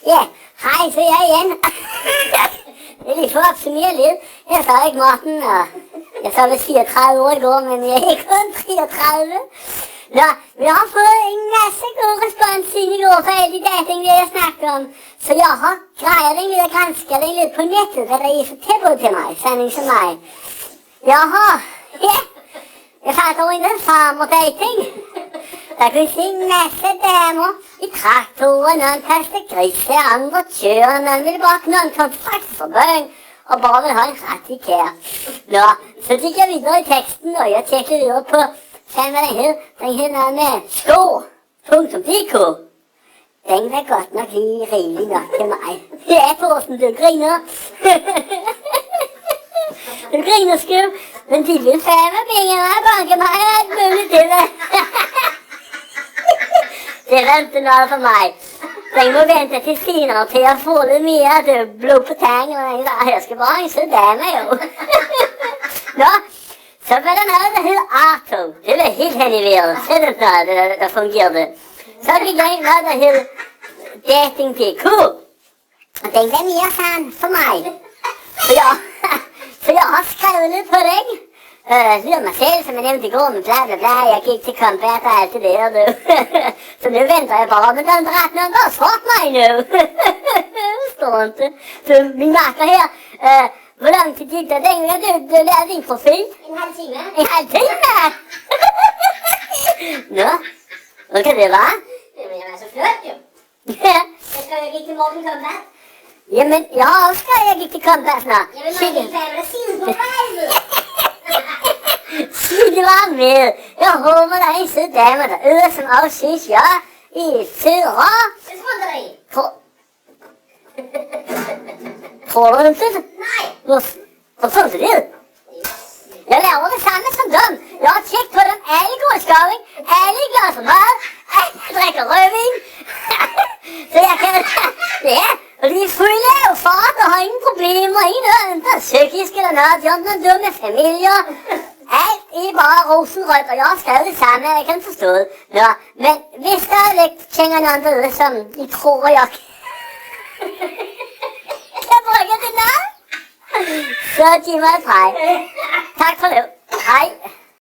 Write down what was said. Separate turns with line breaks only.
Ja, hej, så er jeg igen. Det er lige for at opsummere lidt. Jeg er stadig Morten, og jeg så ved 34 år i går, men jeg er kun 33. Nå, vi har fået en masse god respons i går for alle de der ting, vi har snakket om. Så jeg har grejet den lidt og gransket den lidt på nettet, hvad der er for tilbud til mig, sanding som mig. Jeg fandt over en farmer-dating. Der kunne se en masse damer i traktorer, nogen kaster grise, andre kører, nogen ville bare nogen kom straks for børn, og bare vil have en rigtig kær. Nå, så gik jeg videre i teksten, og jeg tjekkede videre på, hvad den hed. Den hed noget med sko.dk. Den var godt nok lige rigelig nok til mig. Ja, Thorsten, du griner. Du griner sgu, men de vil fandme pengene og banke mig og alt muligt til det. Det var ikke noget for mig. Den må vente til senere til at få lidt mere blod på tangen, og jeg skal bare en sød dame jo. Nå, så var der noget, der hed Arto. Det var helt hen i vejret. Så er det noget, der fungerede. Så gik jeg ind noget, der hed Dating.dk. Og den var mere fan for mig. Så jeg har skrevet lidt på den. Lyder mig selv, som jeg nævnte i går, men bla bla bla, jeg gik til combat og alt det der nu. Så nu venter jeg bare, men den dræt nogen, der har svaret mig nu. Står ikke. Så min makker her, hvor lang tid gik der den, du lavede din profil?
En halv time.
En halv time? Nå, hvad kan det være?
Jamen, jeg var så flot jo.
Ja.
Jeg skrev, jeg gik til Morten Combat.
Jamen, jeg har også skrevet, jeg gik til combat snart.
Jeg vil nok ikke færdig siden på rejset.
Sig det var med. Jeg håber, der er en sød dame, der øder, som også synes, jeg er et sød rør.
Det tror du ikke.
Tror du ikke det?
Nej.
Hvor tror du det? Jeg laver det samme som dem. Jeg har tjekket på dem. Alle går i skoving. Alle gør så meget. Alle drikker rødvin. Så jeg kan... Ja, og de er fulde af fart og har ingen problemer. Ingen der er psykisk eller noget. De har nogle dumme familier. Alt er bare rosenrødt, og jeg har skrevet det samme, jeg kan forstå det. Nå, men hvis der kender nogen derude, som I tror, jeg kan bruge det noget, så giv mig et hej. Tak for det. Hej.